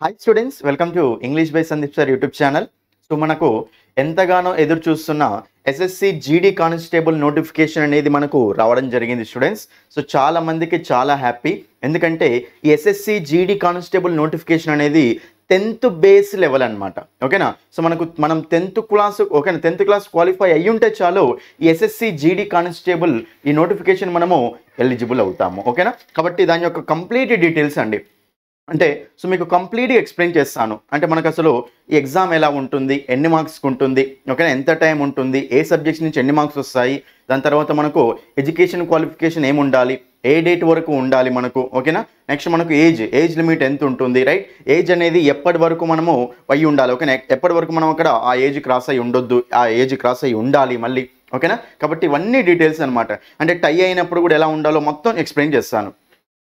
Hi students, welcome to English by Sandeep sir YouTube channel. So మనకు ఎంతగానో ఎదురు చూస్తున్న ఎస్ఎస్సి జీడీ కానిస్టేబుల్ నోటిఫికేషన్ అనేది మనకు రావడం జరిగింది స్టూడెంట్స్. సో చాలా మందికి చాలా హ్యాపీ, ఎందుకంటే ఈ ఎస్ఎస్సి జీడీ కానిస్టేబుల్ నోటిఫికేషన్ అనేది 10th బేస్ లెవెల్ అనమాట. ఓకేనా. సో మనం 10th క్లాస్ ఓకేనా 10th క్లాస్ క్వాలిఫై అయ్యి ఉంటే చాలు ఈ ఎస్ఎస్సి జీడీ కానిస్టేబుల్ ఈ నోటిఫికేషన్ మనము ఎలిజిబుల్ అవుతాము. ఓకేనా. కాబట్టి దాని యొక్క కంప్లీట్ డీటెయిల్స్ అండి, అంటే సో మీకు కంప్లీట్గా ఎక్స్ప్లెయిన్ చేస్తాను. అంటే మనకు అసలు ఈ ఎగ్జామ్ ఎలా ఉంటుంది, ఎన్ని మార్క్స్కి ఉంటుంది, ఓకేనా, ఎంత టైం ఉంటుంది, ఏ సబ్జెక్ట్స్ నుంచి ఎన్ని మార్క్స్ వస్తాయి, దాని తర్వాత మనకు ఎడ్యుకేషన్ క్వాలిఫికేషన్ ఏమి ఉండాలి, ఏ డేట్ వరకు ఉండాలి మనకు, ఓకేనా. నెక్స్ట్ మనకు ఏజ్ లిమిట్ ఎంత ఉంటుంది, రైట్, ఏజ్ అనేది ఎప్పటి వరకు మనము అయ్యి ఉండాలి, ఓకేనా, ఎప్పటి వరకు మనం అక్కడ ఆ ఏజ్ క్రాస్ అయ్యి ఉండొద్దు, ఆ ఏజ్ క్రాస్ అయ్యి ఉండాలి మళ్ళీ, ఓకేనా. కాబట్టి ఇవన్నీ డీటెయిల్స్ అనమాట. అంటే టై అయినప్పుడు కూడా ఎలా ఉండాలో మొత్తం ఎక్స్ప్లెయిన్ చేస్తాను,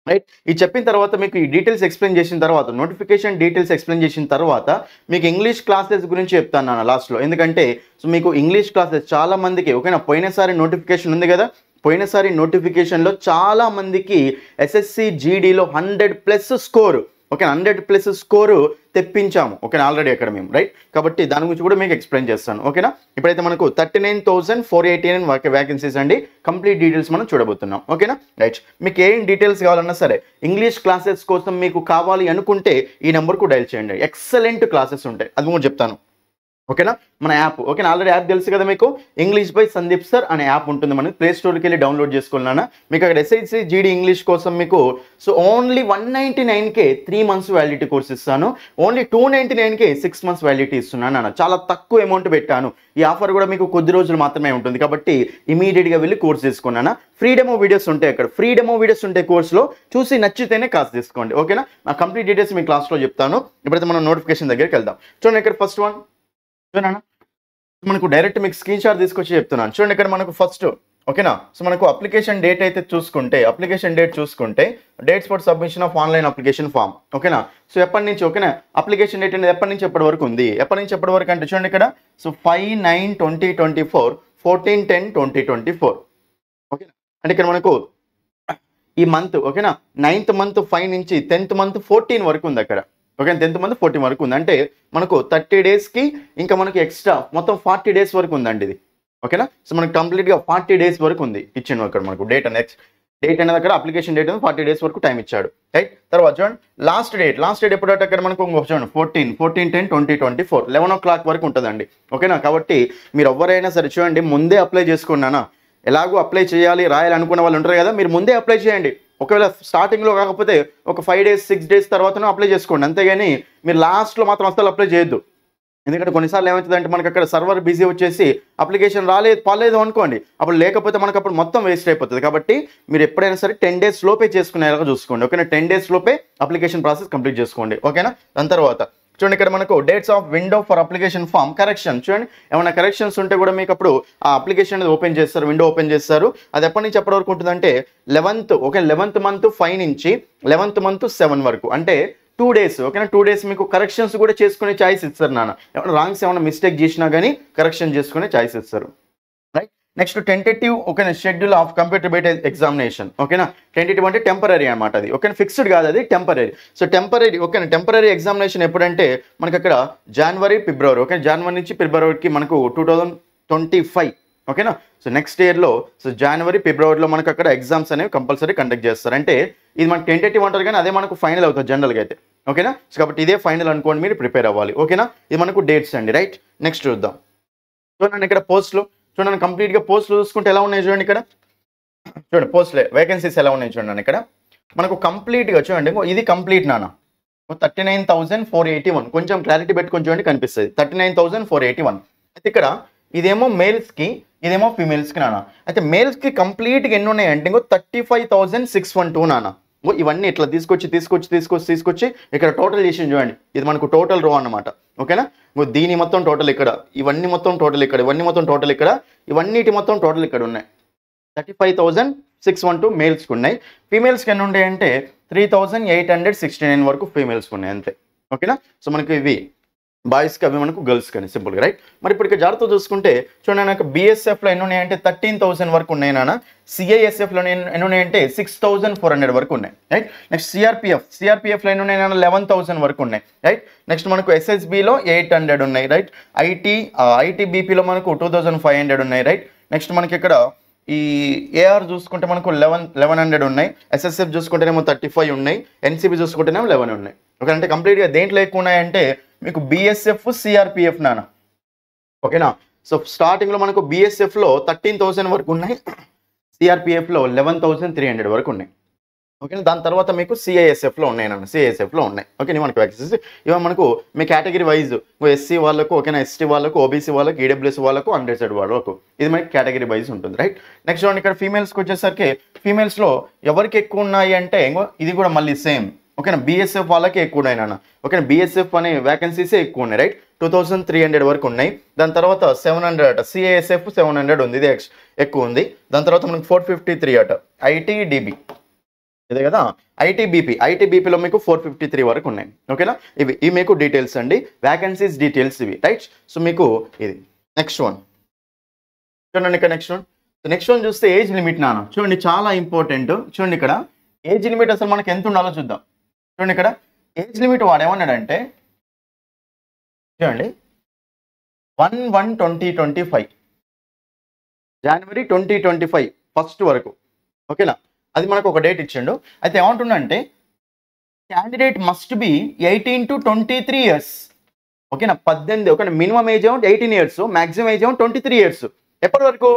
రైట్. ఇది చెప్పిన తర్వాత మీకు ఈ డీటెయిల్స్ ఎక్స్ప్లెయిన్ చేసిన తర్వాత, నోటిఫికేషన్ డీటెయిల్స్ ఎక్స్ప్లెయిన్ చేసిన తర్వాత మీకు ఇంగ్లీష్ క్లాసెస్ గురించి చెప్తాను నేను లాస్ట్లో. ఎందుకంటే సో మీకు ఇంగ్లీష్ క్లాసెస్ చాలా మందికి, ఓకేనా, పోయినసారి నోటిఫికేషన్ ఉంది కదా, పోయినసారి నోటిఫికేషన్లో చాలా మందికి ఎస్ఎస్సి జీడీలో 100+ స్కోరు, ఓకే, 100+ స్కోరు తెప్పించాము, ఓకేనా, ఆల్రెడీ అక్కడ మేము, రైట్. కాబట్టి దాని గురించి కూడా మీకు ఎక్స్ప్లెయిన్ చేస్తాను, ఓకేనా. ఇప్పుడైతే మనకు 39,489 వ్యాకెన్సీస్ అండి. కంప్లీట్ డీటెయిల్స్ మనం చూడబోతున్నాం, ఓకేనా, రైట్. మీకు ఏం డీటెయిల్స్ కావాలన్నా సరే, ఇంగ్లీష్ క్లాసెస్ కోసం మీకు కావాలి అనుకుంటే ఈ నెంబర్కు డైల్ చేయండి. ఎక్సలెంట్ క్లాసెస్ ఉంటాయి, అది కూడా చెప్తాను, ఓకేనా. మన యాప్, ఓకేనా, ఆల్రెడీ యాప్ తెలుసు కదా మీకు, ఇంగ్లీష్ బై సందీప్ సార్ అనే యాప్ ఉంటుంది, మనకి ప్లే స్టోర్కి వెళ్ళి డౌన్లోడ్ చేసుకున్నాను. మీకు అక్కడ ఎస్ఐసి జీడీ ఇంగ్లీష్ కోసం మీకు so only 199K 3 months validity course ఇస్తాను, ఓన్లీ 299K 6 months వ్యాలిడిటీ ఇస్తున్నాను అన్న. చాలా తక్కువ అమౌంట్ పెట్టాను. ఈ ఆఫర్ కూడా మీకు కొద్ది రోజులు మాత్రమే ఉంటుంది, కాబట్టి ఇమీడియట్గా వెళ్ళి కోర్స్ తీసుకున్నాను. ఫ్రీ డెమో వీడియోస్ ఉంటాయి అక్కడ, ఫ్రీ డెమో వీడియోస్ ఉంటాయి కోర్సులో, చూసి నచ్చితేనే క్లాస్ తీసుకోండి, ఓకేనా. నా కంప్లీట్ డీటెయిల్స్ మీ క్లాస్లో చెప్తాను. ఇప్పుడైతే మనం నోటిఫికేషన్ దగ్గరికి వెళ్దాం. చూడండి ఇక్కడ ఫస్ట్ వన్, చూడనా, మనకు డైరెక్ట్ మీకు స్క్రీన్ షాట్ తీసుకొచ్చి చెప్తున్నాను. చూడండి ఇక్కడ మనకు ఫస్ట్, ఓకేనా. సో మనకు అప్లికేషన్ డేట్ అయితే చూసుకుంటే, అప్లికేషన్ డేట్ చూసుకుంటే dates for submission of online application form, ఓకేనా. సో ఎప్పటి నుంచి, ఓకేనా, అప్లికేషన్ డేట్ అనేది ఎప్పటి నుంచి ఎప్పటి వరకు ఉంది, ఎప్పటి నుంచి ఎప్పటి వరకు అంటే చూడండి ఇక్కడ, సో 5/9/2024, 14/10/2024, ఓకేనా. అంటే ఇక్కడ మనకు ఈ మంత్, ఓకేనా, 9th month 5 నుంచి 10th month 14 వరకు ఉంది అక్కడ, ఓకే, 10th month 14 వరకు ఉంది. అంటే మనకు 30 daysకి ఇంకా మనకి ఎక్స్ట్రా మొత్తం 40 days వరకు ఉందండి ఇది, ఓకేనా. సో మనకు కంప్లీట్గా 40 days వరకు ఉంది ఇచ్చిండు అక్కడ మనకు డేట్ అనేది. డేట్ అనేది అక్కడ అప్లికేషన్ డేట్ 40 days వరకు టైం ఇచ్చాడు, రైట్. తర్వాత చూడండి లాస్ట్ డేట్ ఎప్పుడు అంటే అక్కడ మనకు చూడండి 14/10/2024 11 o'clock వరకు ఉంటుందండి, ఓకేనా. కాబట్టి మీరు ఎవరైనా సరే చూడండి ముందే అప్లై చేసుకున్నానా, ఎలాగో అప్లై చేయాలి రాయాలి అనుకున్న వాళ్ళు ఉంటారు కదా, మీరు ముందే అప్లై చేయండి. ఒకవేళ స్టార్టింగ్లో కాకపోతే ఒక 5 days 6 days తర్వాతనే అప్లై చేసుకోండి, అంతేగాని మీరు లాస్ట్లో మాత్రం అసలు అప్లై చేయొద్దు. ఎందుకంటే కొన్నిసార్లు ఏమవుతుందంటే మనకు అక్కడ సర్వర్ బిజీ వచ్చేసి అప్లికేషన్ పాలేదు అనుకోండి, అప్పుడు లేకపోతే మనకు అప్పుడు మొత్తం వేస్ట్ అయిపోతుంది. కాబట్టి మీరు ఎప్పుడైనా సరే 10 days లోపే చేసుకునేలాగా చూసుకోండి, ఓకేనా. 10 days లోపే అప్లికేషన్ ప్రాసెస్ కంప్లీట్ చేసుకోండి, ఓకేనా. దాని తర్వాత చూడండి ఇక్కడ మనకు dates of window for application form correction. చూడండి ఏమైనా కరెక్షన్స్ ఉంటే కూడా మీకు అప్పుడు ఆ అప్లికేషన్ అనేది ఓపెన్ చేస్తారు, విండో ఓపెన్ చేస్తారు. అది ఎప్పటి నుంచి ఎప్పటి వరకు ఉంటుందంటే 11th, ఓకే, 11th month 5 నుంచి 11th month 7 వరకు, అంటే 2 days, ఓకేనా. 2 days మీకు కరెక్షన్స్ కూడా చేసుకునే ఛాయిస్ ఇస్తారు నాన్న, ఏమైనా రాంగ్స్ ఏమైనా మిస్టేక్ చేసినా కానీ కరెక్షన్ చేసుకునే ఛాయిస్ ఇస్తారు, రైట్. నెక్స్ట్ టెంటేటివ్, ఓకేనా, schedule of computer based examination, ఓకేనా. టెంటేటివ్ అంటే టెంపరీ అనమాట, అది ఓకేనా, ఫిక్స్డ్ కాదు, అది టెంపరీ. సో టెంపరీ, ఓకేనా, టెంపరీ ఎగ్జామినేషన్ ఎప్పుడంటే మనకి అక్కడ జనవరి ఫిబ్రవరి, ఓకే, జనవరి నుంచి ఫిబ్రవరికి మనకు 2025, ఓకేనా. సో నెక్స్ట్ ఇయర్లో సో జనవరి ఫిబ్రవరిలో మనకు అక్కడ ఎగ్జామ్స్ అనేవి కంపల్సరీ కండక్ట్ చేస్తారు. అంటే ఇది మనకు టెంటేటివ్ అంటారు కానీ అదే మనకు ఫైనల్ అవుతుంది జనరల్గా అయితే, ఓకేనా. సో కాబట్టి ఇదే ఫైనల్ అనుకోండి, మీరు ప్రిపేర్ అవ్వాలి, ఓకేనా. ఇది మనకు డేట్స్ అండి, రైట్. నెక్స్ట్ చూద్దాం. చూడండి ఇక్కడ పోస్టులు, చూడండి కంప్లీట్గా పోస్టులు చూసుకుంటే ఎలా ఉన్నాయి చూడండి ఇక్కడ, చూడండి పోస్టులే వేకెన్సీస్ ఎలా ఉన్నాయి చూడండి ఇక్కడ మనకు కంప్లీట్గా చూడండి, ఇది కంప్లీట్ నాన్న 39,481, కొంచెం క్లారిటీ పెట్టుకొని చూడండి కనిపిస్తుంది 39,481. అయితే ఇక్కడ ఇదేమో మేల్స్కి, ఇదేమో ఫీమేల్స్కి నాన్న. అయితే మేల్స్కి కంప్లీట్గా ఎన్ని ఉన్నాయి అంటే ఇంకో 35,612 నాన్న. ఇవన్నీ ఇట్లా తీసుకొచ్చి ఇక్కడ టోటల్ చేసి చూడండి, ఇది మనకు టోటల్ రో అన్నమాట, ఓకేనా. దీని మొత్తం టోటల్ ఇక్కడ, ఇవన్నీ మొత్తం టోటల్ ఇక్కడ, ఇవన్నీ మొత్తం టోటల్ ఇక్కడ, ఇవన్నిటి మొత్తం టోటల్ ఇక్కడ ఉన్నాయి. 35,612 మేల్స్కి ఉన్నాయి. ఫీమేల్స్కి ఎన్ని ఉన్నాయి అంటే 3,869 వరకు ఫీమేల్స్కి ఉన్నాయి అంతే, ఓకేనా. సో మనకి ఇవి బాయ్స్కి అవి మనకు గర్ల్స్ కానీ సింపుల్గా రైట్. మరి ఇప్పుడు ఇక్కడ జాగ్రత్త చూసుకుంటే చూడండి నాకు బీఎస్ఎఫ్లో ఎన్ని ఉన్నాయంటే 13,000 వరకు ఉన్నాయి నాన్న. సిఐఎస్ఎఫ్లో ఎన్ని ఉన్నాయంటే 6,400 వరకు ఉన్నాయి రైట్. నెక్స్ట్ సిఆర్పిఎఫ్లో ఎన్ని ఉన్నాయి నాన్న 11,000 వరకు ఉన్నాయి రైట్. నెక్స్ట్ మనకు ఎస్ఎస్బిలో 800 ఉన్నాయి రైట్. ఐటీబీపీలో మనకు 2,500 ఉన్నాయి రైట్. నెక్స్ట్ మనకి ఇక్కడ ఈ ఏఆర్ చూసుకుంటే మనకు 1100 ఉన్నాయి. ఎస్ఎస్ఎఫ్ చూసుకుంటేనేమో 35 ఉన్నాయి. ఎన్సీబీ చూసుకుంటేనేమో 11 ఉన్నాయి. ఓకే, అంటే కంప్లీట్గా దేంట్లో ఎక్కువ ఉన్నాయంటే మీకు బీఎస్ఎఫ్ సిఆర్పిఎఫ్ నాన్న. ఓకేనా. సో స్టార్టింగ్లో మనకు బీఎస్ఎఫ్లో 13,000 వరకు ఉన్నాయి. సిఆర్పిఎఫ్లో 11,300 వరకు ఉన్నాయి. ఓకేనా. దాని తర్వాత మీకు సిఐఎస్ఎఫ్లో ఉన్నాయి నాన్న, సిఐఎస్ఎఫ్లో ఉన్నాయి. ఓకే, మనకు యాక్సెస్ ఇవన్నీ మనకు మీ కేటగిరీ వైజ్ ఎస్సీ వాళ్ళకు, ఓకేనా, ఎస్టీ వాళ్ళకు, ఓబీసీ వాళ్ళకు, ఈడబ్ల్యూఎస్ వాళ్ళకు, అన్రిజర్వ్డ్ వాళ్ళకు ఇది మనకి కేటగిరీ వైజ్ ఉంటుంది రైట్. నెక్స్ట్ చూడండి ఇక్కడ ఫీమేల్స్కి వచ్చేసరికి ఫీమేల్స్లో ఎవరికి ఎక్కువ ఉన్నాయి అంటే ఇది కూడా మళ్ళీ సేమ్. ఓకేనా, బీఎస్ఎఫ్ వాళ్ళకి ఎక్కువ ఉన్నాయి నాన్న. ఓకేనా, బీఎస్ఎఫ్ అనే వ్యాకెన్సీసే ఎక్కువ ఉన్నాయి రైట్. 2,300 వరకు ఉన్నాయి. దాని తర్వాత 700 అట, సిఐఎస్ఎఫ్ 700 ఉంది, ఇది ఎక్కువ ఉంది. దాని తర్వాత మనకు 453 అట ఐటీడీబీ, ఇదే కదా ఐటీబీపీలో మీకు 453 వరకు ఉన్నాయి. ఓకేనా, ఇవి మీకు డీటెయిల్స్ అండి, వ్యాకెన్సీస్ డీటెయిల్స్ ఇవి రైట్. సో మీకు ఇది నెక్స్ట్ వన్ చూడండి ఇక్కడ నెక్స్ట్ వన్ చూస్తే ఏజ్ లిమిట్ నాన్న. చూడండి చాలా ఇంపార్టెంట్. చూడండి ఇక్కడ ఏజ్ లిమిట్ అసలు మనకి ఎంత ఉండాలో చూద్దాం. చూడండి ఇక్కడ ఏజ్ లిమిట్ వాడు ఏమన్నాడంటే చూడండి 1/1/2025 జనవరి 2025 ఫస్ట్ వరకు. ఓకేనా, అది మనకు ఒక డేట్ ఇచ్చిండు. అయితే ఏమంటుండంటే candidate must be 18 to 23 years. ఓకేనా, 18. ఓకేనా, మినిమం ఏజ్ ఏమో 18 ఇయర్స్, మ్యాక్సిమం ఏజ్ ఏమో 23 ఇయర్స్. ఎప్పటి వరకు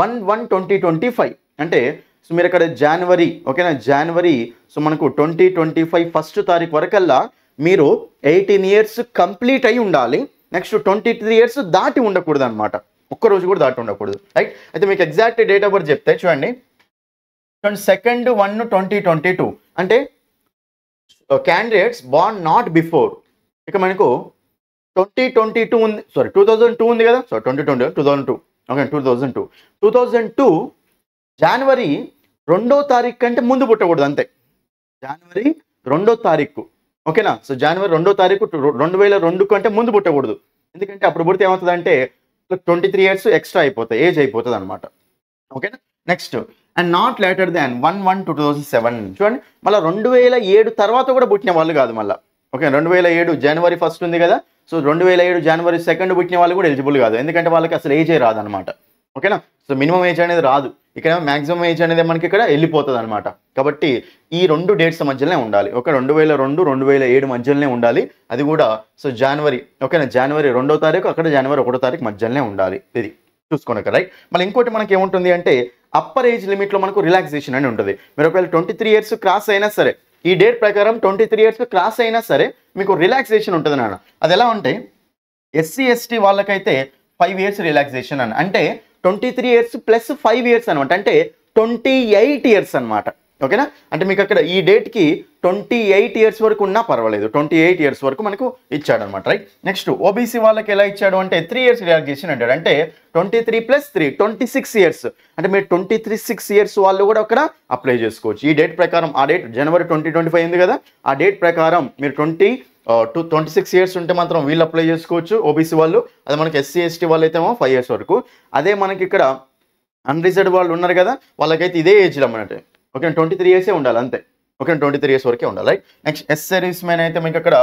1/1/2025 అంటే సో మీరు ఇక్కడ జనవరి, ఓకేనా, జనవరి సో మనకు 2025 ఫస్ట్ తారీఖు వరకల్లా మీరు 18 ఇయర్స్ కంప్లీట్ అయి ఉండాలి. నెక్స్ట్ 23 ఇయర్స్ దాటి ఉండకూడదు అనమాట, ఒక్కరోజు కూడా దాటి ఉండకూడదు రైట్. అయితే మీకు ఎగ్జాక్ట్ డేట్ ఆఫ్ బర్త్ చెప్తే చూడండి 2/1/2022 అంటే క్యాండిడేట్స్ బార్న్ నాట్ బిఫోర్. ఇక మనకు 2022 ఉంది, 2002 ఉంది కదా, 2002 ఓకే 2002 జనవరి 2వ తారీఖు కంటే ముందు పుట్టకూడదు అంతే. జనవరి 2వ తారీఖు ఓకేనా. సో జనవరి 2వ తారీఖు 2002 కంటే ముందు పుట్టకూడదు. ఎందుకంటే అప్పుడు పుడితే ఏమవుతుంది అంటే 23 ఇయర్స్ ఎక్స్ట్రా అయిపోతాయి, ఏజ్ అయిపోతుంది అనమాట. ఓకేనా. Next and not later than 1/1/2007. చూడండి మళ్ళీ 2007 తర్వాత కూడా పుట్టిన వాళ్ళు కాదు మళ్ళీ. ఓకే, 2007 జనవరి 1 ఉంది కదా, సో 2007 జనవరి 2 పుట్టిన వాళ్ళు కూడా ఎలిజిబుల్ కాదు, ఎందుకంటే వాళ్ళకి అసలు ఏజే రాదనమాట. ఓకేనా, సో మినిమం ఏజ్ అనేది రాదు, ఇక్కడ మ్యాక్సిమం ఏజ్ అనేది మనకి ఇక్కడ వెళ్ళిపోతుంది అనమాట. కాబట్టి ఈ 2 డేట్స్ మధ్యలోనే ఉండాలి. ఓకే, 2002 2007 మధ్యలోనే ఉండాలి, అది కూడా సో జనవరి. ఓకేనా, జనవరి 2వ తారీఖు, అక్కడ జనవరి 1వ తారీఖు మధ్యలోనే ఉండాలి, ఇది చూసుకోండి రైట్. మళ్ళీ ఇంకోటి మనకి ఏముంటుంది అంటే అప్పర్ ఏజ్ లిమిట్లో మనకు రిలాక్సేషన్ అని ఉంటుంది. మీరు ఒకవేళ 23 ఇయర్స్ క్రాస్ అయినా సరే, ఈ డేట్ ప్రకారం 23 ఇయర్స్ క్రాస్ అయినా సరే మీకు రిలాక్సేషన్ ఉంటుంది నాన్న. అది ఎలా అంటే ఎస్సీ ఎస్టీ వాళ్ళకైతే 5 ఇయర్స్ రిలాక్సేషన్ అని, అంటే 23 ఇయర్స్ ప్లస్ 5 ఇయర్స్ అనమాట, అంటే 28 ఇయర్స్ అనమాట. ఓకేనా, అంటే మీకు అక్కడ ఈ డేట్కి 28 ఇయర్స్ వరకు ఉన్నా పర్వాలేదు, 28 ఇయర్స్ వరకు మనకు ఇచ్చాడు అనమాట రైట్. నెక్స్ట్ ఓబీసీ వాళ్ళకి ఎలా ఇచ్చాడు అంటే 3 ఇయర్స్ రిలాక్సేషన్ అంటాడు, అంటే 23 + 3 26 ఇయర్స్, అంటే మీరు 26 ఇయర్స్ వాళ్ళు కూడా అక్కడ అప్లై చేసుకోవచ్చు. ఈ డేట్ ప్రకారం, ఆ డేట్ జనవరి 2025 ఉంది కదా, ఆ డేట్ ప్రకారం మీరు 26 ఇయర్స్ ఉంటే మాత్రం వీళ్ళు అప్లై చేసుకోవచ్చు ఓబీసీ వాళ్ళు. అది మనకి ఎస్సీ ఎస్టీ వాళ్ళు అయితే 5 ఇయర్స్ వరకు. అదే మనకి ఇక్కడ అన్రిజర్వ్డ్ వాళ్ళు ఉన్నారు కదా, వాళ్ళకైతే ఇదే ఏజ్లో అన్నట్టు. ఓకే, 23 ఇయర్సే ఉండాలి అంతే. ఓకే, 23 ఇయర్స్ వరకే ఉండాలి right. Next ex service man అయితే మీకు అక్కడ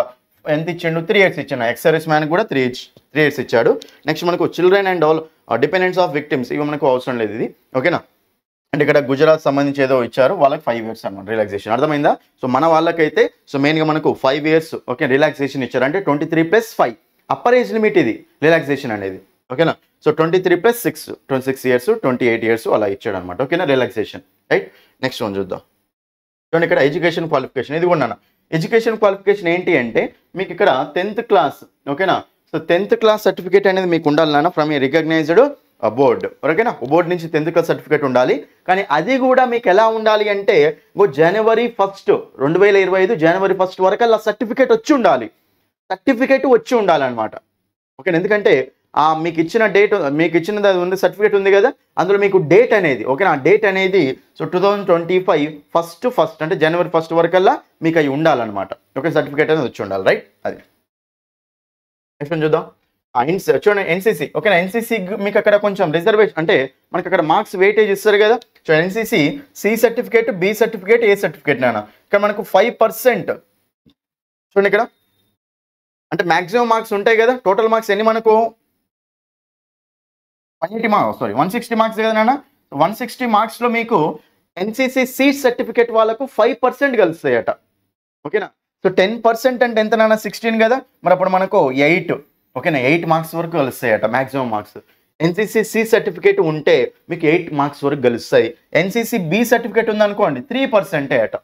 ఎంత ఇచ్చిండు, 3 ఇయర్స్ ఇచ్చాను. ఎక్స్ సర్వీస్ మ్యాన్ కూడా 3 ఇయర్స్ ఇచ్చాడు. నెక్స్ట్ మనకు children and all dependents of victims, ఇవి మనకు అవసరం లేదు ఇది. ఓకేనా, అంటే ఇక్కడ గుజరాత్ సంబంధించి ఏదో ఇచ్చారు, వాళ్ళకి 5 ఇయర్స్ అన్నమాట రిలాక్సేషన్, అర్థమైందా. సో మన వాళ్ళకైతే సో మెయిన్గా మనకు 5 ఇయర్స్ ఓకే రిలాక్సేషన్ ఇచ్చారు, అంటే 23 + 5 అప్పర్ ఏజ్ లిమిట్ ఇది రిలాక్సేషన్ అనేది. ఓకేనా, సో 23 + 6 26 ఇయర్స్ 28 ఇయర్స్ అలా ఇచ్చాడు అనమాట. ఓకేనా, రిలాక్సేషన్ రైట్. నెక్స్ట్ వన్ చూద్దాం. చూడండి ఇక్కడ ఎడ్యుకేషన్ క్వాలిఫికేషన్, ఇది కూడా ఎడ్యుకేషన్ క్వాలిఫికేషన్ ఏంటి అంటే మీకు ఇక్కడ 10th క్లాస్. ఓకేనా, సో 10th క్లాస్ సర్టిఫికేట్ అనేది మీకు ఉండాలి నాన్న ఫ్రమ్ ఏ రికగ్నైజ్డ్ బోర్డ్. ఓకేనా, బోర్డు నుంచి 10th క్లాస్ సర్టిఫికేట్ ఉండాలి. కానీ అది కూడా మీకు ఎలా ఉండాలి అంటే జనవరి 1 2025 జనవరి 1 వరకు అలా సర్టిఫికేట్ వచ్చి ఉండాలన్నమాట. ఓకే, ఎందుకంటే మీకు ఇచ్చిన డేట్, మీకు ఇచ్చినది అది ఉంది, సర్టిఫికేట్ ఉంది కదా, అందులో మీకు డేట్ అనేది ఓకేనా, ఆ డేట్ అనేది సో 2025 ఫస్ట్ అంటే జనవరి 1 వరకల్లా మీకు అవి ఉండాలన్నమాట. ఓకే, సర్టిఫికేట్ అనేది వచ్చి ఉండాలి రైట్. అది నెక్స్ట్ వన్ చూద్దాం. చూడండి ఎన్సీసీ, ఓకేనా. ఎన్సీసీ మీకు అక్కడ కొంచెం రిజర్వేషన్ అంటే మనకి అక్కడ మార్క్స్ వెయిటేజ్ ఇస్తారు కదా. So NCC C certificate, B certificate, A certificate నాన్న. ఇక్కడ మనకు 5% చూడండి ఇక్కడ అంటే మాక్సిమం మార్క్స్ ఉంటాయి కదా. టోటల్ మార్క్స్ ఎన్ని మనకు 160 మార్క్స్ కదా నాన్న. 160 మార్క్స్లో మీకు ఎన్సీసీ సి సర్టిఫికేట్ వాళ్ళకు 5% కలుస్తాయట, ఓకేనా. సో 10% అంటే ఎంత నాన్న 16 కదా. మరి అప్పుడు మనకు 8, ఓకేనా, 8 మార్క్స్ వరకు కలుస్తాయట maximum marks. NCC C certificate ఉంటే మీకు 8 మార్క్స్ వరకు కలుస్తాయి. ఎన్సీసీ బి సర్టిఫికేట్ ఉందనుకోండి 3% అట,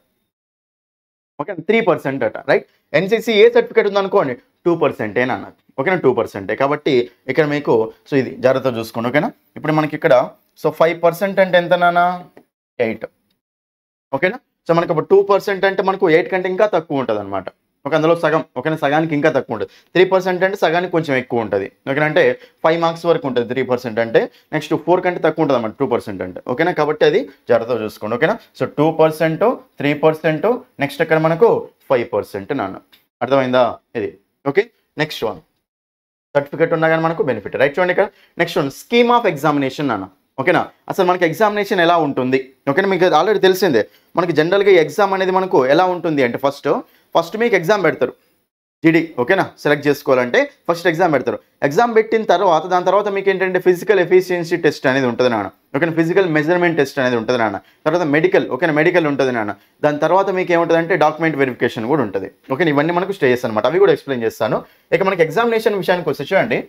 ఓకే, 3% అట, రైట్. ఎన్సీసీ ఏ సర్టిఫికేట్ ఉందనుకోండి 2% అన్న, ఓకేనా, 2%. కాబట్టి ఇక్కడ మీకు సో ఇది జాగ్రత్త చూసుకోండి, ఓకేనా. ఇప్పుడు మనకి ఇక్కడ సో 5% అంటే ఎంత నాన్న 8, ఓకేనా. సో మనకు ఇప్పుడు 2% అంటే మనకు 8 కంటే ఇంకా తక్కువ ఉంటుంది అనమాట, ఓకే. అందులో సగం, ఓకేనా, సగానికి ఇంకా తక్కువ ఉంటుంది. 3% అంటే సగానికి కొంచెం ఎక్కువ ఉంటుంది, ఓకేనా. అంటే 5 మార్క్స్ వరకు ఉంటుంది 3% అంటే. నెక్స్ట్ 4 కంటే తక్కువ ఉంటుంది అన్నమాట 2% అంటే, ఓకేనా. కాబట్టి అది జాగ్రత్తగా చూసుకోండి, ఓకేనా. సో 2%, 3%, నెక్స్ట్ అక్కడ మనకు 5% నాన్న. అర్థమైందా ఇది, ఓకే. నెక్స్ట్ వన్ సర్టిఫికేట్ ఉన్నా కానీ మనకు బెనిఫిట్, రైట్. చూడండి ఇక్కడ next one scheme of examination నాన్న, ఓకేనా. అసలు మనకి ఎగ్జామినేషన్ ఎలా ఉంటుంది, ఓకేనా. మీకు ఆల్రెడీ తెలిసిందే మనకి జనరల్గా ఎగ్జామ్ అనేది మనకు ఎలా ఉంటుంది అంటే ఫస్ట్ మీకు ఎగ్జామ్ పెడతారు జీడీ, ఓకేనా. సెలెక్ట్ చేసుకోవాలంటే ఫస్ట్ ఎగ్జామ్ పెడతారు. ఎగ్జామ్ పెట్టిన తర్వాత దాని తర్వాత మీకు ఏంటంటే ఫిజికల్ ఎఫిషియన్సీ టెస్ట్ అనేది ఉంటుంది నాన్న, ఓకేనా. ఫిజికల్ మెజర్మెంట్ టెస్ట్ అనేది ఉంటుంది నాన్న. తర్వాత మెడికల్, ఓకేనా, మెడికల్ ఉంటుంది నాన్న. దాని తర్వాత మీకు ఏముంటుంది అంటే డాక్యుమెంట్ వెరిఫికేషన్ కూడా ఉంటుంది, ఓకే. ఇవన్నీ మనకు స్టేజెస్ అనమాట, అవి కూడా ఎక్స్ప్లెయిన్ చేస్తాను. ఇక మనకి ఎగ్జామినేషన్ విషయానికి వస్తే చూడండి,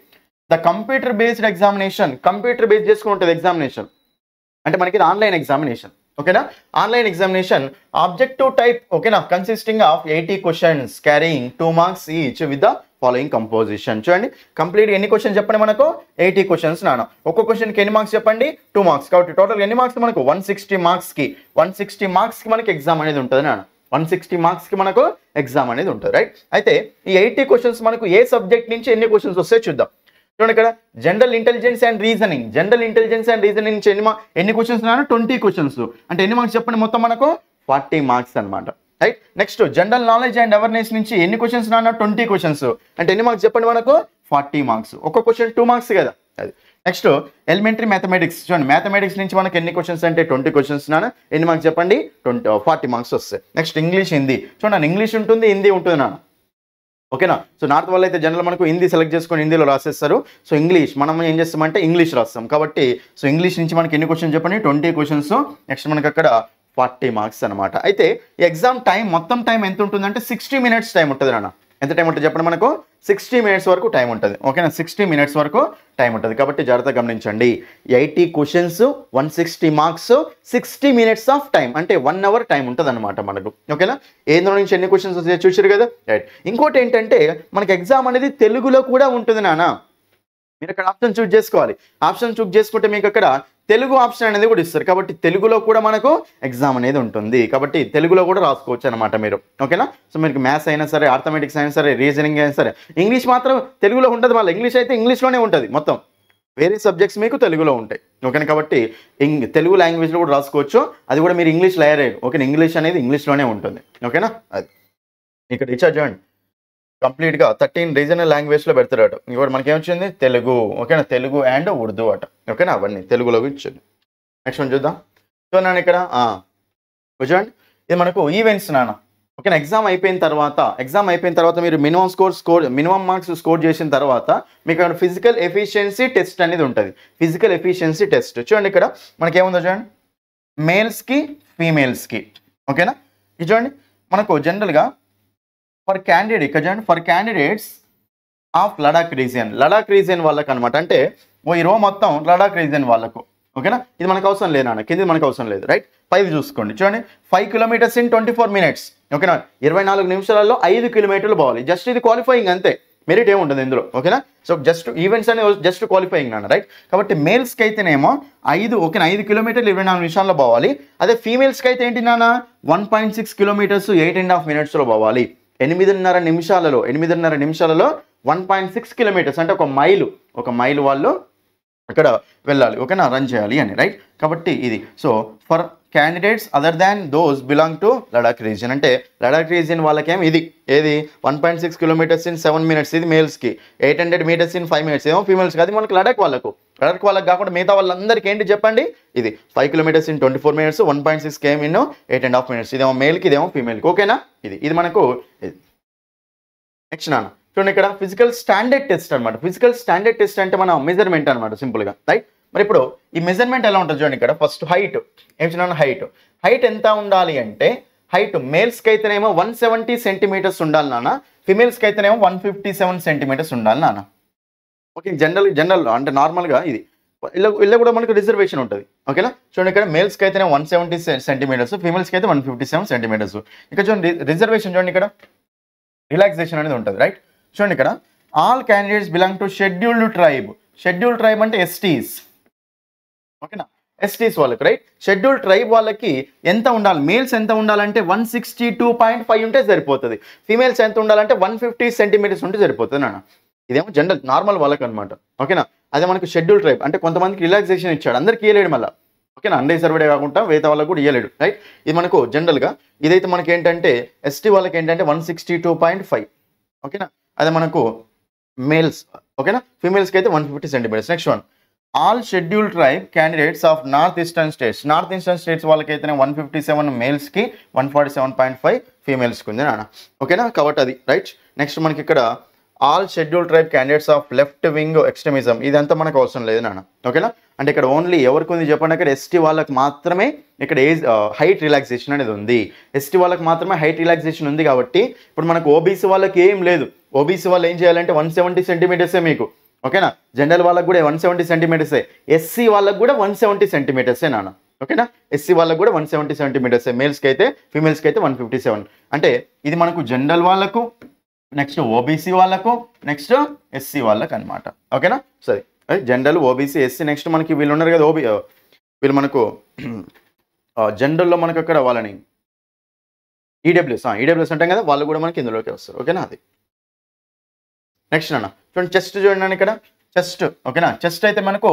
the computer based examination, computer based చేసుకుని ఉంటుంది ఎగ్జామినేషన్ అంటే మనకి ఇది ఆన్లైన్ ఎగ్జామినేషన్, ఓకేనా. ఆన్లైన్ ఎగ్జామినేషన్ ఆబ్జెక్టివ్ టైప్, ఓకేనా, consisting of 80 questions carrying 2 marks each with the following composition. చూడండి కంప్లీట్ ఎన్ని క్వశ్చన్స్ చెప్పండి మనకు 80 క్వశ్చన్స్ నాన్న. ఒక్కో క్వశ్చన్కి ఎన్ని మార్క్స్ చెప్పండి 2 మార్క్స్. కాబట్టి టోటల్ ఎన్ని మార్క్స్ మనకు 160 మార్క్స్కి మనకి ఎగ్జామ్ అనేది ఉంటుంది నాన్న. 160 మార్క్స్కి మనకు ఎగ్జామ్ అనేది ఉంటుంది, రైట్. అయితే ఈ 80 క్వశ్చన్స్ మనకు ఏ సబ్జెక్ట్ నుంచి ఎన్ని క్వశ్చన్స్ వస్తాయో చూద్దాం. చూడండి ఇక్కడ జనరల్ ఇంటెలిజెన్స్ అండ్ రీజనింగ్ నుంచి ఎన్ని క్వశ్చన్స్ నాన్న 20 క్వశ్చన్స్. అంటే ఎన్ని మార్క్స్ చెప్పండి మొత్తం మనకు 40 మార్క్స్ అనమాట, right. Next general knowledge and awareness నుంచి ఎన్ని క్వశ్చన్స్ నాన్న 20 క్వశ్చన్స్. అంటే ఎన్ని మార్క్స్ చెప్పండి మనకు 40 మార్క్స్. ఒక్క క్వశ్చన్ 2 మార్క్స్ కదా అది. నెక్స్ట్ ఎలిమెంటరీ మ్యాథమెటిక్స్, చూడండి మ్యాథమెటిక్స్ నుంచి మనకి ఎన్ని క్వశ్చన్స్ అంటే 20 క్వశ్చన్స్ నాన్న. ఎన్ని మార్క్స్ చెప్పండి 40 మార్క్స్ వస్తాయి. నెక్స్ట్ ఇంగ్లీష్, హిందీ, చూడండి ఇంగ్లీష్ ఉంటుంది, హిందీ ఉంటుంది నాన్న, ఓకేనా. సో నార్త్ వాళ్ళు అయితే జనరల్ మనకు హిందీ సెలెక్ట్ చేసుకొని హిందీలో రాసేస్తారు. సో ఇంగ్లీష్ మనం ఏం చేస్తామంటే ఇంగ్లీష్ రాస్తాం. కాబట్టి సో ఇంగ్లీష్ నుంచి మనకి ఎన్ని క్వశ్చన్స్ చెప్పండి 20 క్వశ్చన్స్. నెక్స్ట్ మనకి అక్కడ 40 మార్క్స్ అనమాట. అయితే ఈ ఎగ్జామ్ టైం మొత్తం టైం ఎంత ఉంటుందంటే 60 మినిట్స్ టైం ఉంటుంది నాన్న. ఎంత టైం ఉంటుంది చెప్పండి మనకు 60 మినిట్స్ వరకు టైం ఉంటుంది, ఓకేనా. 60 మినిట్స్ వరకు టైం ఉంటుంది. కాబట్టి జాగ్రత్తగా గమనించండి, 80 questions 160 marks 60 minutes of time అంటే 1 అవర్ టైం ఉంటుంది అనమాట మనకు, ఓకేనా. ఏందో నుంచి ఎన్ని క్వశ్చన్స్ వస్తాయో చూసారు కదా, రైట్. ఇంకోటి ఏంటంటే మనకి ఎగ్జామ్ అనేది తెలుగులో కూడా ఉంటుంది నాన్న. మీరు అక్కడ ఆప్షన్ చూస్ చేసుకోవాలి. ఆప్షన్ చూస్ చేసుకుంటే మీకు అక్కడ తెలుగు ఆప్షన్ అనేది కూడా ఇస్తారు. కాబట్టి తెలుగులో కూడా మనకు ఎగ్జామ్ అనేది ఉంటుంది. కాబట్టి తెలుగులో కూడా రాసుకోవచ్చు అనమాట మీరు, ఓకేనా. సో మీకు మ్యాథ్స్ అయినా సరే, ఆర్థమెటిక్స్ అయినా సరే, రీజనింగ్ అయినా సరే. ఇంగ్లీష్ మాత్రం తెలుగులో ఉంటుంది, మళ్ళీ ఇంగ్లీష్ అయితే ఇంగ్లీష్లోనే ఉంటుంది మొత్తం. వేరే సబ్జెక్ట్స్ మీకు తెలుగులో ఉంటాయి, ఓకేనా. కాబట్టి తెలుగు లాంగ్వేజ్లో కూడా రాసుకోవచ్చు. అది కూడా మీరు ఇంగ్లీష్ లేయర్ అయ్యారు, ఓకేనా. ఇంగ్లీష్ అనేది ఇంగ్లీష్లోనే ఉంటుంది, ఓకేనా. అది ఇక్కడ రీఛార్జ్ చేయండి కంప్లీట్గా 13 రీజనల్ లాంగ్వేజ్లో పెడతారట. ఇంకోటి మనకి ఏమొచ్చింది తెలుగు, ఓకేనా. తెలుగు అండ్ ఉర్దూ అట, ఓకేనా. అవన్నీ తెలుగులో ఇచ్చింది. నెక్స్ట్ వన్ చూద్దాం. సో నాన్న ఇక్కడ చూడండి ఇది మనకు ఈవెంట్స్ నాన్న, ఓకేనా. ఎగ్జామ్ అయిపోయిన తర్వాత మీరు మినిమం మార్క్స్ స్కోర్ చేసిన తర్వాత మీకు అక్కడ ఫిజికల్ ఎఫిషియన్సీ టెస్ట్ అనేది ఉంటుంది. ఫిజికల్ ఎఫిషియన్సీ టెస్ట్ చూడండి ఇక్కడ మనకి ఏముందో చూడండి, మేల్స్కి ఫీమేల్స్కి, ఓకేనా. ఇది చూడండి మనకు జనరల్గా for candidates of Ladakh region వాళ్ళకి అనమాట. అంటే ఈ రో మొత్తం లడాక్ రీజియన్ వాళ్ళకు, ఓకేనా. ఇది మనకు అవసరం లేదు నాన్న, కింద మనకు అవసరం లేదు, రైట్. 5 చూసుకోండి చూడండి 5 కిలోమీటర్స్ ఇన్ 24 మినిట్స్, ఓకేనా. 24 నిమిషాలలో 5 కిలోమీటర్లు పోవాలి. జస్ట్ ఇది క్వాలిఫైయింగ్ అంతే, మెరిట్ ఏముంటుంది ఇందులో, ఓకేనా. సో జస్ట్ ఈవెంట్స్ అనేవి జస్ట్ క్వాలిఫైయింగ్ నాన్న, రైట్. కాబట్టి మేల్స్కి అయితేనేమో 5, ఓకేనా, 5 కిలోమీటర్లు 24 నిమిషాల్లో పోవాలి. అదే ఫీమేల్స్కి అయితే ఏంటి నాన్న 1.6 కిలోమీటర్స్ 8.5 మినిట్స్లో పోవాలి. 8.5 నిమిషాలలో 1.6 కిలోమీటర్స్ అంటే ఒక మైలు వాళ్ళు అక్కడ వెళ్ళాలి, ఓకేనా, రన్ చేయాలి అని, రైట్. కాబట్టి ఇది so for candidates other than those belong to Ladakh region, అంటే లడాక్ రీజియన్ వాళ్ళకేం ఇది ఏది 1.6 కిలోమీటర్స్ ఇన్ 7 minutes ఇది మేల్స్కి, 800 meters ఇన్ 5 minutes ఏమో ఫీమేల్స్కి. అది మనకు లడాక్ వాళ్ళకు కాకుండా మిగతా వాళ్ళందరికీ ఏంటి చెప్పండి, ఇది 5 kilometers in 24 minutes, 1.6 km in 8.5 minutes. ఇదేమో మేల్కి, ఇదేమో ఫీమేల్కి, ఓకేనా. ఇది మనకు ఇది. నెక్స్ట్ నాన్న చూడండి ఇక్కడ ఫిజికల్ స్టాండర్డ్ టెస్ట్ అనమాట. ఫిజికల్ స్టాండర్డ్ టెస్ట్ అంటే మన మెజర్మెంట్ అనమాట సింపుల్గా, రైట్. మరి ఇప్పుడు ఈ మెజర్మెంట్ ఎలా ఉంటుంది చూడండి ఇక్కడ. ఫస్ట్ హైట్ ఏం చిన్న హైట్ ఎంత ఉండాలి అంటే, హైట్ మేల్స్కి అయితేనేమో 170 centimeters ఉండాలి నాన్న, ఫిమేల్స్కి అయితేనేమో 157 centimeters ఉండాలి నాన్న. ఓకే, జనరల్ అంటే నార్మల్గా ఇది ఇలా కూడా మనకు రిజర్వేషన్ ఉంటుంది, ఓకేనా. చూడండి ఇక్కడ మేల్స్కి అయితేనే 170 centimeters, ఫీమేల్స్కి అయితే 157 centimeters. ఇక్కడ చూడండి రిజర్వేషన్ చూడండి, ఇక్కడ రిలాక్సేషన్ అనేది ఉంటుంది, రైట్. చూడండి ఇక్కడ all candidates belong to scheduled tribe అంటే ఎస్టీస్, ఓకేనా. ఎస్టీస్ వాళ్ళకి, రైట్. షెడ్యూల్డ్ ట్రైబ్ వాళ్ళకి ఎంత ఉండాలి, మేల్స్ ఎంత ఉండాలంటే 162.5 ఉంటే సరిపోతుంది, ఫీమేల్స్ ఎంత ఉండాలంటే 150 centimeters ఉంటే సరిపోతుంది నాన్న. ఇదేమో జనరల్ నార్మల్ వాళ్ళకి అనమాట, ఓకేనా. అదే మనకు షెడ్యూల్ ట్రైబ్ అంటే కొంతమందికి రిలాక్సేషన్ ఇచ్చాడు, అందరికి ఇవ్వలేడు మళ్ళీ, ఓకేనా. అన్రిజర్వ్డే కాకుండా వేరే వాళ్ళకి కూడా ఇవ్వలేడు, రైట్. ఇది మనకు జనరల్గా. ఇదైతే మనకి ఏంటంటే ఎస్టీ వాళ్ళకి ఏంటంటే 162.5, ఓకేనా. అదే మనకు మేల్స్, ఓకేనా. ఫీమేల్స్కి అయితే 150 centimeters. Next one all schedule tribe candidates of north eastern states వాళ్ళకైతేనే 157 మేల్స్కి, 147.5 ఫీమేల్స్కి ఉంది నాన్న, ఓకేనా. కాబట్టి అది రైట్. నెక్స్ట్ మనకి ఇక్కడ all schedule tribe candidates of left wing extremism, ఇదంతా మనకు అవసరం లేదు నాన్న, ఓకేనా. అంటే ఇక్కడ ఓన్లీ ఎవరికి ఉంది చెప్పండి, ఇక్కడ ఎస్టీ వాళ్ళకి మాత్రమే ఇక్కడ హైట్ రిలాక్సేషన్ అనేది ఉంది. ఎస్టీ వాళ్ళకి మాత్రమే హైట్ రిలాక్సేషన్ ఉంది కాబట్టి ఇప్పుడు మనకు ఓబీసీ వాళ్ళకి ఏం లేదు. ఓబీసీ వాళ్ళు ఏం చేయాలంటే 170 centimeters మీకు, ఓకేనా. జనరల్ వాళ్ళకి కూడా 170 centimeters, ఎస్సీ వాళ్ళకి కూడా 170 centimeters నాన్న, ఓకేనా. ఎస్సీ వాళ్ళకి కూడా 170 centimeters, మేల్స్కి అయితే, ఫీమేల్స్కి అయితే 157. అంటే ఇది మనకు జనరల్ వాళ్ళకు, నెక్స్ట్ ఓబీసీ వాళ్ళకు, నెక్స్ట్ ఎస్సీ వాళ్ళకు అనమాట, ఓకేనా. సరే జనరల్, ఓబీసీ, ఎస్సీ. నెక్స్ట్ మనకి వీళ్ళు ఉన్నారు కదా వీళ్ళు మనకు జనరల్లో మనకు అక్కడ వాళ్ళని ఈడబ్ల్యూఎస్ అంటాం కదా, వాళ్ళు కూడా మనకి ఇందులోకి వస్తారు, ఓకేనా. అది నెక్స్ట్ అన్న చూడండి చెస్ట్ చూడండి ఇక్కడ చెస్ట్, ఓకేనా. చెస్ట్ అయితే మనకు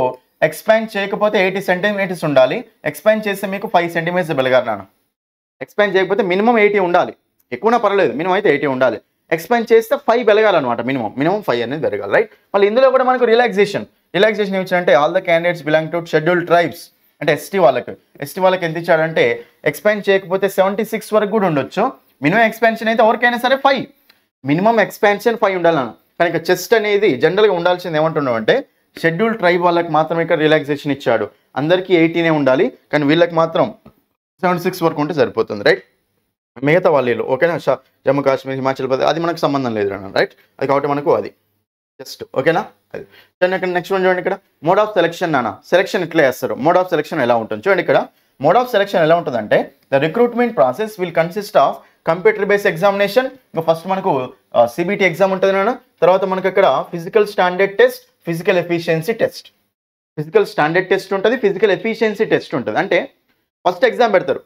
ఎక్స్పాండ్ చేయకపోతే 80 centimeters ఉండాలి, ఎక్స్పాండ్ చేస్తే మీకు 5 centimeters పెరగాలి నాన్న. ఎక్స్పాండ్ చేయకపోతే మినిమం 80 ఉండాలి, ఎక్కువనా పర్లేదు, మినిమం అయితే 80 ఉండాలి. ఎక్స్పాండ్ చేస్తే 5 పెరగాలన్నమాట, మినిమం 5 అనేది పెరగాలి, రైట్. మళ్ళీ ఇందులో కూడా మనకు రిలాక్సేషన్ ఏమి ఇచ్చారంటే all the candidates belong to schedule tribes అంటే ఎస్టీ వాళ్ళకి ఎంత ఇచ్చాడంటే ఎక్స్పాండ్ చేయకపోతే 76 వరకు కూడా ఉండొచ్చు, మినిమం ఎక్స్పాన్షన్ అయితే ఎవరికైనా సరే 5, మినిమం ఎక్స్పాన్షన్ 5 ఉండాలి నాన్న. కానీ ఇక చెస్ట్ అనేది జనరల్గా ఉండాల్సింది ఏమంటున్నాం అంటే షెడ్యూల్ ట్రైబ్ వాళ్ళకి మాత్రం ఇక్కడ రిలాక్సేషన్ ఇచ్చాడు, అందరికీ 80 ఉండాలి, కానీ వీళ్ళకి మాత్రం 76 వరకు ఉంటే సరిపోతుంది, రైట్. మిగతా వాళ్ళు ఓకేనా, జమ్మూ కాశ్మీర్, హిమాచల్ ప్రదేశ్ అది మనకు సంబంధం లేదు అన్న, రైట్. అది కాబట్టి మనకు అది జస్ట్, ఓకేనా. అది ఇక్కడ నెక్స్ట్ వన్ చూడండి, ఇక్కడ మోడ్ ఆఫ్ సెలెక్షన్ నాన్న. సెలెక్షన్ ఇట్లా చేస్తారు, మోడ్ ఆఫ్ సెలెక్షన్ ఎలా ఉంటుంది చూడండి. ఇక్కడ మోడ్ ఆఫ్ సెలెక్షన్ ఎలా ఉంటుందంటే the recruitment process will consist of computer based examination. ఇంకా ఫస్ట్ మనకు సిబిటి ఎగ్జామ్ ఉంటుంది నాన్న, తర్వాత మనకు ఇక్కడ physical standard test, physical efficiency test. Physical standard test ఉంటుంది, ఫిజికల్ ఎఫిషియన్సీ టెస్ట్ ఉంటుంది. అంటే ఫస్ట్ ఎగ్జామ్ పెడతారు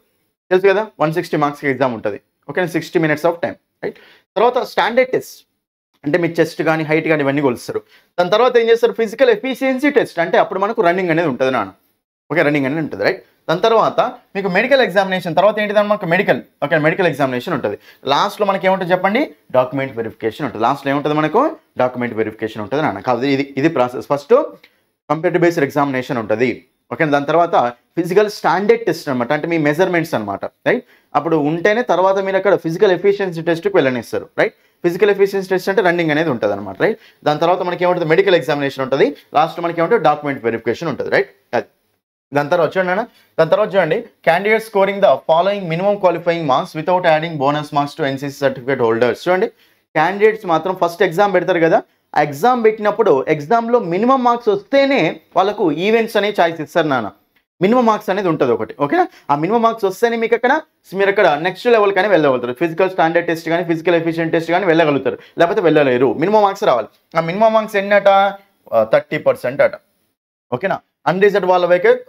తెలుసు కదా, 160 marks ఎగ్జామ్ ఉంటుంది, okay, 60 minutes of time, right. తర్వాత స్టాండర్డ్ టెస్ట్ అంటే మీ చెస్ట్ కానీ హైట్ కానీ ఇవన్నీ కొలుస్తారు. దాని తర్వాత ఏం చేస్తారు, ఫిజికల్ ఎఫిషియన్సీ టెస్ట్ అంటే అప్పుడు మనకు రన్నింగ్ అనేది ఉంటుంది నాన్న, ఓకే, రన్నింగ్ అనేది ఉంటుంది, రైట్. దాని తర్వాత మీకు మెడికల్ ఎగ్జామినేషన్, తర్వాత ఏంటిదని మనకు మెడికల్ ఎగ్జామినేషన్ ఉంటుంది. లాస్ట్లో మనకి ఏముంటుంది చెప్పండి, డాక్యుమెంట్ వెరిఫికేషన్ ఉంటుంది. లాస్ట్లో ఏముంటుంది మనకు, డాక్యుమెంట్ వెరిఫికేషన్ ఉంటుంది నాన్న. కాబట్టి ఇది process. First computer based examination ఉంటుంది, ఓకే. దాని తర్వాత ఫిజికల్ స్టాండర్డ్ టెస్ట్ అనమాట, అంటే మీ మెజర్మెంట్స్ అనమాట, రైట్. అప్పుడు ఉంటేనే తర్వాత మీరు అక్కడ ఫిజికల్ ఎఫిషియన్సీ టెస్ట్కి వెళ్ళనిస్తారు, రైట్. ఫిజికల్ ఎఫిషియన్సీ టెస్ట్ అంటే రన్నింగ్ అనేది ఉంటుంది అనమాట, రైట్. దాని తర్వాత మనకి ఏముంటుంది, మెడికల్ ఎగ్జామినేషన్ ఉంటుంది, లాస్ట్ మనకి ఏమంటే డాక్యుమెంట్ వెరిఫికేషన్ ఉంటుంది, రైట్. అది దాని తర్వాత చూడండి candidate scoring the following minimum qualifying marks without adding bonus marks to NCC certificate holders. చూడండి క్యాండిడేట్స్ మాత్రం ఫస్ట్ ఎగ్జామ్ పెడతారు కదా, ఆ ఎగ్జామ్ పెట్టినప్పుడు ఎగ్జామ్లో మినిమం మార్క్స్ వస్తేనే వాళ్ళకు ఈవెంట్స్ అనే ఛాయిస్ ఇస్తారు నాన్న. మినిమం మార్క్స్ అనేది ఉంటుంది ఒకటి, ఓకేనా. ఆ మినిమం మార్క్స్ వస్తేనే మీరు అక్కడ నెక్స్ట్ లెవెల్ కానీ వెళ్ళగలుగుతారు, ఫిజికల్ స్టాండర్డ్ టెస్ట్ కానీ ఫిజికల్ ఎఫిషియెంట్ టెస్ట్ కానీ వెళ్ళగలుగుతారు, లేకపోతే వెళ్ళలేరు. మినిమం మార్క్స్ రావాలి. ఆ మినిమం మార్క్స్ ఎన్నట 30% అట, ఓకేనా. అన్రిజర్వ్డ్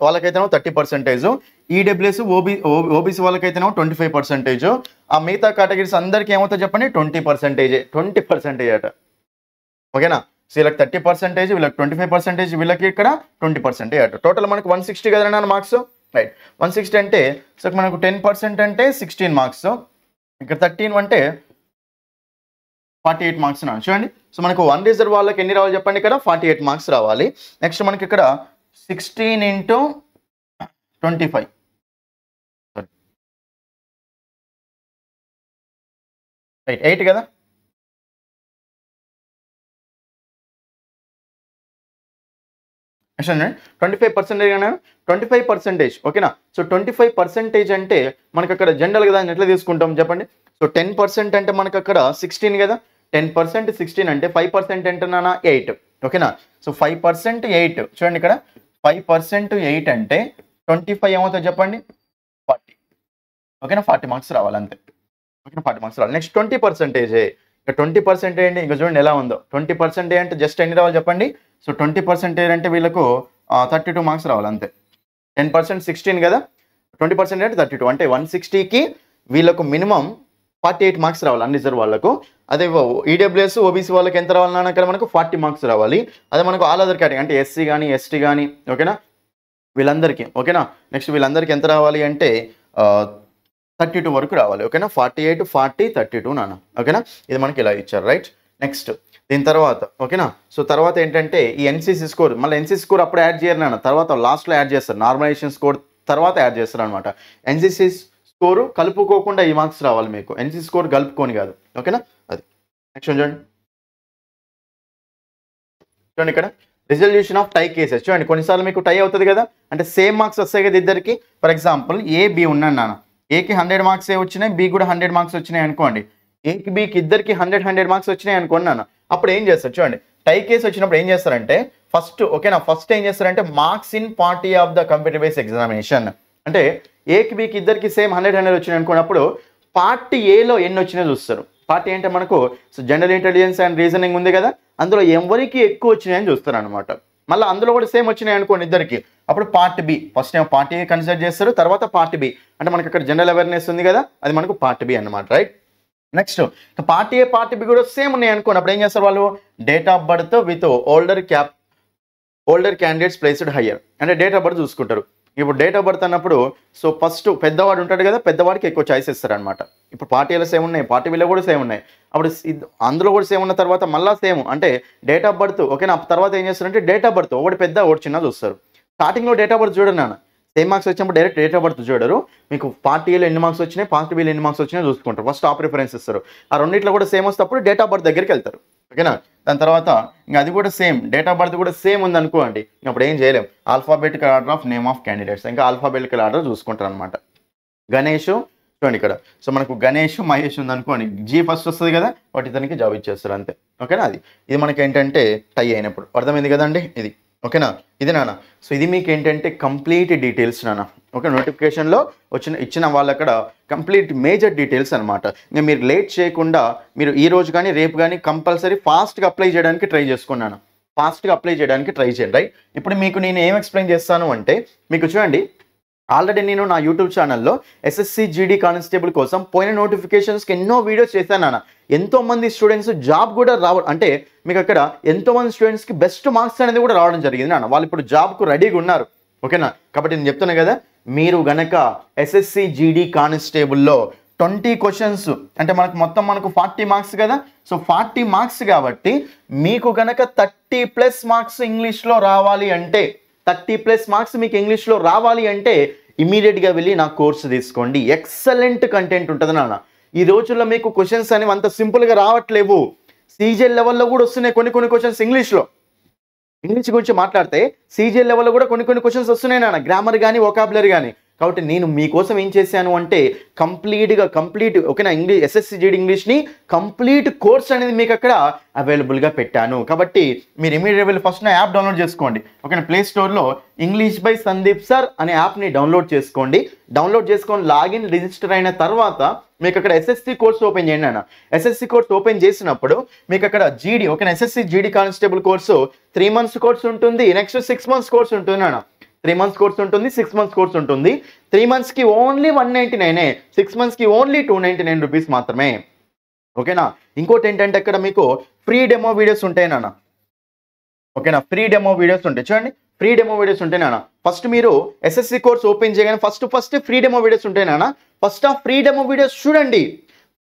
వాళ్ళకైతేనో 30%, ఈడబ్ల్యూఎస్ ఓబీసీ వాళ్ళకైతేనో 25%, ఆ మిగతా కేటగిరీస్ అందరికీ ఏమవుతుందో చెప్పండి 20% అట, ఓకేనా. సో వీళ్ళకి 30%, వీళ్ళకి 25%, వీళ్ళకి ఇక్కడ 20% అటు టోటల్ మనకు 160 కదా నాన్న మార్క్స్, రైట్. 160 అంటే సో మనకు 10% అంటే 16 మార్క్స్, ఇక్కడ 13 అంటే 48 మార్క్స్ నాన్న. చూడండి, సో మనకు 1 రిజర్వ్ వాళ్ళకి ఎన్ని రావాలి చెప్పండి, ఇక్కడ 48 మార్క్స్ రావాలి. నెక్స్ట్ మనకి ఇక్కడ 16 × 25, రైట్, 8 కదా. నెక్స్ట్ 25% అయినా 25%, ఓకేనా. సో 25% అంటే మనకు అక్కడ జనరల్గా దాన్ని ఎట్లా తీసుకుంటాం చెప్పండి. సో 10% అంటే మనకు అక్కడ 16 కదా, 10% 16 అంటే 5% అంటున్నానా 8, ఓకేనా. సో 5% 8, చూడండి ఇక్కడ 5% 8 అంటే 25 ఏమవుతుంది చెప్పండి, 40, ఓకేనా. 40 మార్క్స్ రావాలి అంతే, ఓకేనా, 40 మార్క్స్ రావాలి. నెక్స్ట్ 20%, ఇక 20% ఏంటి, ఇంకా చూడండి ఎలా ఉందో. 20% అంటే జస్ట్ ఎన్ని రావాలి చెప్పండి. సో 20% అంటే వీళ్ళకు 32 మార్క్స్ రావాలి అంతే. 10% 16 కదా, 20% అంటే 32 అంటే 160కి వీళ్ళకు మినిమం 48 మార్క్స్ రావాలి అన్రిజర్వ్ వాళ్ళకు. అదే ఈడబ్ల్యూఎస్ ఓబీసీ వాళ్ళకి ఎంత రావాలన్నా అక్కడ మనకు 40 మార్క్స్ రావాలి. అదే మనకు ఆల్ అదర్ కేటగిరీ అంటే ఎస్సీ కానీ ఎస్టీ కానీ, ఓకేనా, వీళ్ళందరికీ, ఓకేనా. నెక్స్ట్ వీళ్ళందరికీ ఎంత రావాలి అంటే 32 వరకు రావాలి, ఓకేనా. 48, 40, 32 నాన్న, ఓకేనా. ఇది మనకి ఇలా ఇచ్చారు, రైట్. నెక్స్ట్ దీని తర్వాత, ఓకేనా. సో తర్వాత ఏంటంటే ఈ ఎన్సీసీ స్కోర్, మళ్ళీ ఎన్సీసీ స్కోర్ అప్పుడు యాడ్ చేయరు నాన్న, తర్వాత లాస్ట్లో యాడ్ చేస్తారు. నార్మలైజేషన్ స్కోర్ తర్వాత యాడ్ చేస్తారు అనమాట. ఎన్సీసీ స్కోరు కలుపుకోకుండా ఈ మార్క్స్ రావాలి మీకు, ఎన్సీసీ స్కోర్ కలుపుకొని కాదు, ఓకేనా. అది నెక్స్ట్ చూడండి, చూడండి ఇక్కడ రిజల్యూషన్ ఆఫ్ టై కేసెస్. చూడండి కొన్నిసార్లు మీకు టై అవుతుంది కదా, అంటే సేమ్ మార్క్స్ వస్తాయి కదా ఇద్దరికి. ఫర్ ఎగ్జాంపుల్ ఏ బి ఉన్నాను నాన్న, ఏకి 100 మార్క్స్ వచ్చినాయి, బి కూడా 100 మార్క్స్ వచ్చినాయి అనుకోండి. ఏకి బికి ఇద్దరికి 100 మార్క్స్ వచ్చినాయి అనుకున్నాను. అప్పుడు ఏం చేస్తారు చూడండి, టై కేసు వచ్చినప్పుడు ఏం చేస్తారంటే ఫస్ట్, ఓకేనా, ఫస్ట్ ఏం చేస్తారంటే marks in party of the computer based examination, అంటే ఏకి బికి ఇద్దరికి సేమ్ 100 వచ్చినాయి అనుకున్నప్పుడు పార్టీ ఏలో ఎన్ని వచ్చినాయో చూస్తారు. పార్టీ అంటే మనకు జనరల్ ఇంటెలిజెన్స్ అండ్ రీజనింగ్ ఉంది కదా, అందులో ఎవరికి ఎక్కువ వచ్చినాయని చూస్తారు అనమాట. మళ్ళీ అందులో కూడా సేమ్ వచ్చినాయి అనుకోండి ఇద్దరికి, అప్పుడు పార్ట్ బి, ఫస్ట్ ఏమో పార్ట్ ఏ కన్సిడర్ చేస్తారు, తర్వాత పార్ట్ బి అంటే మనకి అక్కడ జనరల్ అవేర్నెస్ ఉంది కదా, అది మనకు పార్ట్ బి అన్నమాట, right. Next part A part B కూడా సేమ్ ఉన్నాయి అనుకోండి, అప్పుడు ఏం చేస్తారు వాళ్ళు, date of birth with older candidates placed higher, అంటే డేట్ ఆఫ్ బర్త్ చూసుకుంటారు. ఇప్పుడు డేట్ ఆఫ్ బర్త్ అన్నప్పుడు సో ఫస్ట్ పెద్దవాడు ఉంటాడు కదా, పెద్దవాడికి ఎక్కువ చాయిస్ ఇస్తారు అనమాట. ఇప్పుడు పార్టీలో సేమ్ ఉన్నాయి, పార్టీ బిలో కూడా సేమ్ ఉన్నాయి, అప్పుడు అందులో కూడా సేమ్ ఉన్న తర్వాత మళ్ళీ సేమ్ అంటే డేట్ ఆఫ్ బర్త్, ఓకేనా. తర్వాత ఏం చేస్తారంటే డేట్ ఆఫ్ బర్త్ ఒకటి పెద్ద ఒకటి చిన్న చూస్తారు. స్టార్టింగ్లో డేట్ ఆఫ్ బర్త్ చూడరు నాన్న, సేమ్ మార్క్స్ వచ్చినప్పుడు డైరెక్ట్ డేట్ ఆఫ్ బర్త్ చూడరు. మీకు పార్టీలో ఎన్ని మార్క్స్ వచ్చినాయి, పార్టీ బిలో ఎన్ని మార్క్స్ వచ్చినాయో చూసుకుంటారు. ఫస్ట్ ఆ ప్రిఫరెన్స్ ఇస్తారు. ఆ రెండింటిలో కూడా సేమ్ వస్తే అప్పుడు డేట్ ఆఫ్ బర్త్ దగ్గరికి వెళ్తారు, ఓకేనా. దాని తర్వాత ఇంకా అది కూడా సేమ్, డేట్ ఆఫ్ బర్త్ కూడా సేమ్ ఉంది అనుకోండి, అప్పుడు ఏం చేయలేం, alphabetical order of name of candidates, ఇంకా ఆల్ఫాబెటికల్ ఆర్డర్ చూసుకుంటారు అనమాట. గణేష్ చూడండి ఇక్కడ, సో మనకు గణేష్ మహేష్ ఉంది అనుకోండి, జీ ఫస్ట్ వస్తుంది కదా, వాటి ఇతనికి జాబ్ ఇచ్చేస్తారు అంతే, ఓకేనా. ఇది మనకి ఏంటంటే టై అయినప్పుడు, అర్థమైంది కదండి ఇది, ఓకేనా. ఇది నాన్న, సో ఇది మీకు ఏంటంటే కంప్లీట్ డీటెయిల్స్ నాన్న, ఓకే. నోటిఫికేషన్లో ఇచ్చిన వాళ్ళు అక్కడ కంప్లీట్ మేజర్ డీటెయిల్స్ అనమాట. ఇంకా మీరు లేట్ చేయకుండా మీరు ఈ రోజు కానీ రేపు కానీ కంపల్సరీ ఫాస్ట్గా అప్లై చేయడానికి ట్రై చేసుకున్నాను, ఫాస్ట్గా అప్లై చేయడానికి ట్రై చేయండి, రైట్. ఇప్పుడు మీకు నేను ఏం ఎక్స్ప్లెయిన్ చేస్తాను అంటే, మీకు చూడండి ఆల్రెడీ నేను నా యూట్యూబ్ ఛానల్లో ఎస్ఎస్సి జీడీ కానిస్టేబుల్ కోసం పోయిన నోటిఫికేషన్స్కి ఎన్నో వీడియోస్ చేశాను నాన్న. ఎంతోమంది స్టూడెంట్స్ జాబ్ కూడా అంటే మీకు అక్కడ ఎంతోమంది స్టూడెంట్స్కి బెస్ట్ మార్క్స్ అనేది కూడా రావడం జరిగింది నాన్న. వాళ్ళు ఇప్పుడు జాబ్కు రెడీగా ఉన్నారు, ఓకేనా. కాబట్టి నేను చెప్తున్నా కదా, మీరు గనక ఎస్ఎస్సి జీడీ కానిస్టేబుల్లో 20 క్వశ్చన్స్ అంటే మనకు 40 మార్క్స్ కదా, సో 40 మార్క్స్ కాబట్టి మీకు గనక 30+ మార్క్స్ ఇంగ్లీష్లో రావాలి అంటే, 30+ మార్క్స్ మీకు ఇంగ్లీష్లో రావాలి అంటే ఇమీడియట్గా వెళ్ళి నా కోర్సు తీసుకోండి. ఎక్సలెంట్ కంటెంట్ ఉంటుంది నాన్న. ఈ రోజుల్లో మీకు క్వశ్చన్స్ అనేవి అంత సింపుల్గా రావట్లేవు, సీజీఎల్ లెవెల్లో కూడా వస్తున్నాయి కొన్ని క్వశ్చన్స్ ఇంగ్లీష్లో. ఇంగ్లీష్ గురించి మాట్లాడితే సీజీఎల్ లెవెల్లో కూడా కొన్ని క్వశ్చన్స్ వస్తున్నాయి నాన్న, గ్రామర్ కానీ వొకాబులరీ కానీ. కాబట్టి నేను మీకోసం ఏం చేశాను అంటే కంప్లీట్ ఓకేనా, ఎస్ఎస్సి జీడీ ఇంగ్లీష్ని కంప్లీట్ కోర్స్ అనేది మీకు అక్కడ అవైలబుల్గా పెట్టాను. కాబట్టి మీరు ఇమీడియట్ ఫస్ట్ నా యాప్ డౌన్లోడ్ చేసుకోండి, ఓకేనా. ప్లే స్టోర్లో ఇంగ్లీష్ బై సందీప్ సార్ అనే యాప్ని డౌన్లోడ్ చేసుకోండి. డౌన్లోడ్ చేసుకొని లాగిన్ రిజిస్టర్ అయిన తర్వాత మీకు అక్కడ ఎస్ఎస్సి కోర్స్ ఓపెన్ చేయండి అన్న. ఎస్ఎస్సి కోర్స్ ఓపెన్ చేసినప్పుడు మీకు అక్కడ జీడీ, ఓకేనా, SSC GD constable course 3 months course ఉంటుంది, నెక్స్ట్ 6 months కోర్స్ ఉంటుంది అన్న. 3 months కోర్స్ ఉంటుంది, 6 months కోర్స్ ఉంటుంది. 3 monthsకి ఓన్లీ 199, 6 monthsకి ఓన్లీ 299 రూపీస్ మాత్రమే, ఓకేనా. ఇంకోటి ఏంటంటే అక్కడ మీకు ఫ్రీ డెమో వీడియోస్ ఉంటాయి నాన్న. ఓకేనా. ఫ్రీ డెమో వీడియోస్ ఉంటాయి చూడండి, ఫ్రీ డెమో వీడియోస్ ఉంటాయి నాన్న. ఫస్ట్ మీరు ఎస్ఎస్సి కోర్స్ ఓపెన్ చేయగానే ఫస్ట్ ఫ్రీ డెమో వీడియోస్ ఉంటాయి నాన్న. ఫస్ట్ ఆ ఫ్రీ డెమో వీడియోస్ చూడండి.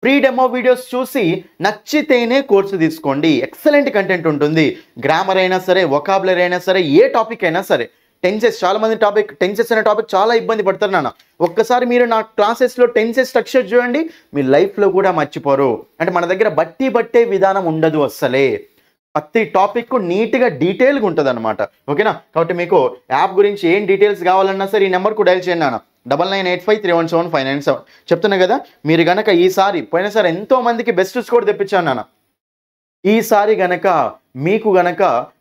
ఫ్రీ డెమో వీడియోస్ చూసి నచ్చితేనే కోర్సు తీసుకోండి. ఎక్సలెంట్ కంటెంట్ ఉంటుంది. గ్రామర్ అయినా సరే, వొకాబులరీ అయినా సరే, ఏ టాపిక్ అయినా సరే. టెన్సెస్, చాలా మంది టెన్సెస్ అనే టాపిక్ చాలా ఇబ్బంది పడతారు నాన్న. ఒక్కసారి మీరు నా క్లాసెస్లో టెన్సెస్ స్ట్రక్చర్ చూడండి, మీ లైఫ్లో కూడా మర్చిపోరు. అంటే మన దగ్గర బట్టే విధానం ఉండదు అస్సలే. ప్రతి టాపిక్ నీట్గా డీటెయిల్గా ఉంటుంది అనమాట. ఓకేనా. కాబట్టి మీకు యాప్ గురించి ఏం డీటెయిల్స్ కావాలన్నా సరే ఈ నెంబర్కు డైల్ చేయండి నాన్న, 9985317597. చెప్తున్నా కదా, మీరు గనక ఈసారి, పోయినసారి ఎంతో మందికి బెస్ట్ స్కోర్ తెప్పించాను నాన్న. ఈసారి గనక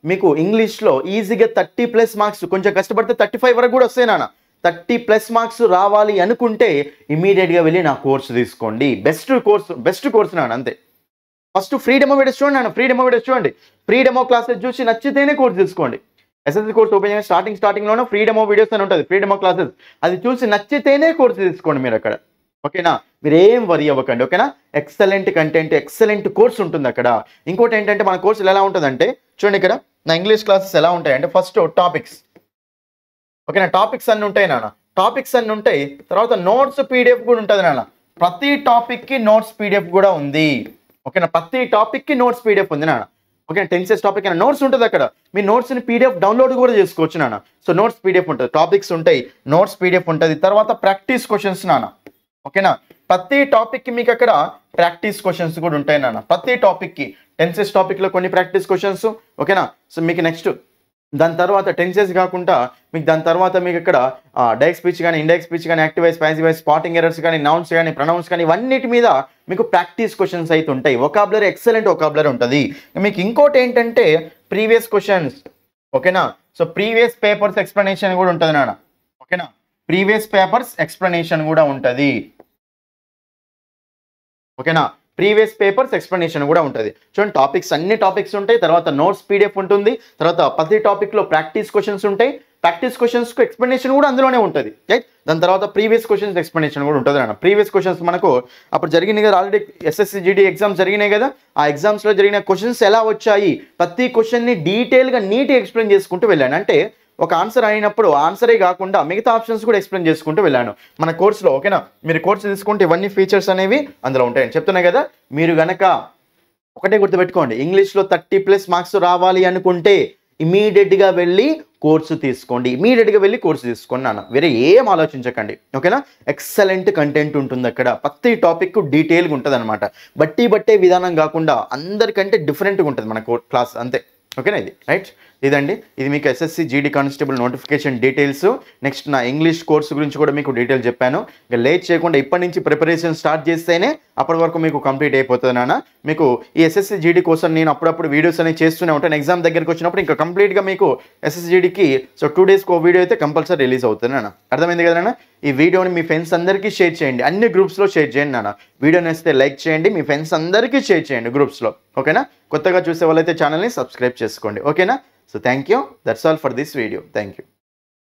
మీకు ఇంగ్లీష్లో ఈజీగా 30+ మార్క్స్, కొంచెం కష్టపడితే 35 వరకు కూడా వస్తాయి నాన్న. 30+ మార్క్స్ రావాలి అనుకుంటే ఇమీడియట్గా వెళ్ళి నా కోర్సు తీసుకోండి. బెస్ట్ కోర్సు నాన్న, అంతే. ఫస్ట్ ఫ్రీ డెమో వీడియోస్ చూడండి నాన్న, ఫ్రీ డెమో వీడియోస్ చూడండి. ఫ్రీ డెమో క్లాసెస్ చూసి నచ్చితేనే కోర్సు తీసుకోండి. ఎస్ఎస్సి కోర్స్ ఓపెన్ చేసిన స్టార్టింగ్లోనే ఫ్రీ డెమో వీడియోస్ అని ఉంటుంది, ఫ్రీ డెమో క్లాసెస్. అది చూసి నచ్చితేనే కోర్సు తీసుకోండి మీరు అక్కడ. ఓకేనా. మీరు ఏం వరీ అవ్వకండి. ఓకేనా. ఎక్సలెంట్ కంటెంట్, ఎక్సలెంట్ కోర్స్ ఉంటుంది అక్కడ. ఇంకోటి ఏంటంటే మన కోర్సులు ఎలా ఉంటుందంటే చూడండి, ఇక్కడ నా ఇంగ్లీష్ క్లాసెస్ ఎలా ఉంటాయంటే ఫస్ట్ టాపిక్స్. ఓకేనా. టాపిక్స్ అన్నీ ఉంటాయి నాన్న, టాపిక్స్ అన్నీ ఉంటాయి. తర్వాత నోట్స్ పీడిఎఫ్ కూడా ఉంటుంది నాన్న. ప్రతి టాపిక్కి నోట్స్ పీడిఎఫ్ కూడా ఉంది. ఓకేనా. ప్రతి టాపిక్కి నోట్స్ పీడిఎఫ్ ఉంది నాన్న. ఓకేనా. టెన్సెస్ టాపిక్ అయినా నోట్స్ ఉంటుంది అక్కడ. మీ నోట్స్ని పీడిఎఫ్ డౌన్లోడ్ కూడా చేసుకోవచ్చు నాన్న. సో నోట్స్ పీడిఎఫ్ ఉంటుంది, టాపిక్స్ ఉంటాయి, నోట్స్ పీడిఎఫ్ ఉంటుంది. తర్వాత ప్రాక్టీస్ క్వశ్చన్స్ నాన్న. ఓకేనా. ప్రతి టాపిక్కి మీకు అక్కడ ప్రాక్టీస్ క్వశ్చన్స్ కూడా ఉంటాయి నాన్న. ప్రతి టాపిక్కి టెన్సెస్ టాపిక్లో కొన్ని ప్రాక్టీస్ క్వశ్చన్స్. ఓకేనా. సో మీకు నెక్స్ట్ దాని తర్వాత టెన్సెస్ కాకుండా దాని తర్వాత మీకు ఇక్కడ డైరెక్ట్ స్పీచ్ కానీ, ఇండైరెక్ట్ స్పీచ్ కానీ, active voice, passive voice, spotting errors కానీ, నౌన్స్ కానీ, ప్రొనౌన్స్ కానీ, ఇవన్నిటి మీద మీకు ప్రాక్టీస్ క్వశ్చన్స్ అయితే ఉంటాయి. వొకాబులరీ, ఎక్సలెంట్ వొకాబులరీ ఉంటుంది. మీకు ఇంకోటి ఏంటంటే ప్రీవియస్ క్వశ్చన్స్. ఓకేనా. సో ప్రీవియస్ పేపర్స్ ఎక్స్ప్లెనేషన్ కూడా ఉంటుంది నాన్న. ఓకేనా. ప్రీవియస్ పేపర్స్ ఎక్స్ప్లెనేషన్ కూడా ఉంటుంది. ఓకేనా. ప్రీవియస్ పేపర్స్ ఎక్స్ప్లెనేషన్ కూడా ఉంటుంది. చూడండి, టాపిక్స్, అన్ని టాపిక్స్ ఉంటాయి. తర్వాత నోట్స్ పీడిఎఫ్ ఉంటుంది. తర్వాత ప్రతి టాపిక్లో ప్రాక్టీస్ క్వశ్చన్స్ ఉంటాయి. ప్రాక్టీస్ క్వశ్చన్స్కు ఎక్స్ప్లెనేషన్ కూడా అందులోనే ఉంటుంది. రైట్. దాని తర్వాత ప్రీవియస్ క్వశ్చన్స్ ఎక్స్ప్లెనేషన్ కూడా ఉంటుంది అన్న. ప్రీవియస్ క్వశ్చన్స్ మనకు అప్పుడు జరిగినాయి కదా, ఆల్రెడీ ఎస్ఎస్సి జీడీ ఎగ్జామ్స్ జరిగినాయి కదా. ఆ ఎగ్జామ్స్లో జరిగిన క్వశ్చన్స్ ఎలా వచ్చాయి, ప్రతి క్వశ్చన్ని డీటెయిల్గా నీట్గా ఎక్స్ప్లెయిన్ చేసుకుంటూ వెళ్ళాను. అంటే ఒక ఆన్సర్ అయినప్పుడు ఆన్సరే కాకుండా మిగతా ఆప్షన్స్ కూడా ఎక్స్ప్లెయిన్ చేసుకుంటూ వెళ్ళాను మన కోర్సులో. ఓకేనా. మీరు కోర్సు తీసుకుంటే ఇవన్నీ ఫీచర్స్ అనేవి అందులో ఉంటాయని చెప్తున్నాయి కదా. మీరు గనక ఒకటే గుర్తుపెట్టుకోండి, ఇంగ్లీష్లో 30+ మార్క్స్ రావాలి అనుకుంటే ఇమీడియట్గా వెళ్ళి కోర్సు తీసుకోండి. నాన్న. వేరే ఏం ఆలోచించకండి. ఓకేనా. ఎక్సలెంట్ కంటెంట్ ఉంటుంది అక్కడ. ప్రతి టాపిక్ డీటెయిల్గా ఉంటుంది అనమాట. బట్టే విధానం కాకుండా అందరికంటే డిఫరెంట్గా ఉంటుంది మన క్లాస్, అంతే. ఓకేనా. ఇది రైట్. ఇదండి, ఇది మీకు SSC GD constable notification details. Next నా ఇంగ్లీష్ కోర్సు గురించి కూడా మీకు డీటెయిల్ చెప్పాను. ఇక లేట్ చేయకుండా ఇప్పటి నుంచి ప్రిపరేషన్ స్టార్ట్ చేస్తేనే అప్పటి వరకు మీకు కంప్లీట్ అయిపోతుంది నాన్న. మీకు ఈ ఎస్ఎస్సి జీడీ కోసం నేను అప్పుడప్పుడు వీడియోస్ అనేవి చేస్తూనే ఉంటాను. ఎగ్జామ్ దగ్గరికి వచ్చినప్పుడు ఇంకా కంప్లీట్గా మీకు ఎస్ఎస్సి జీడీకి 2 డేస్కి ఒక వీడియో అయితే కంపల్సరీ రిలీజ్ అవుతుంది నాన్న. అర్థమైంది కదా నాన్న. ఈ వీడియోని మీ ఫ్రెండ్స్ అందరికీ షేర్ చేయండి, అన్ని గ్రూప్స్లో షేర్ చేయండి నాన్న. వీడియో నచ్చితే లైక్ చేయండి, మీ ఫ్రెండ్స్ అందరికీ షేర్ చేయండి గ్రూప్స్లో. ఓకేనా. కొత్తగా చూసే వాళ్ళైతే ఛానల్ని సబ్స్క్రైబ్ చేసుకోండి. ఓకేనా. So thank you. That's all for this video. Thank you.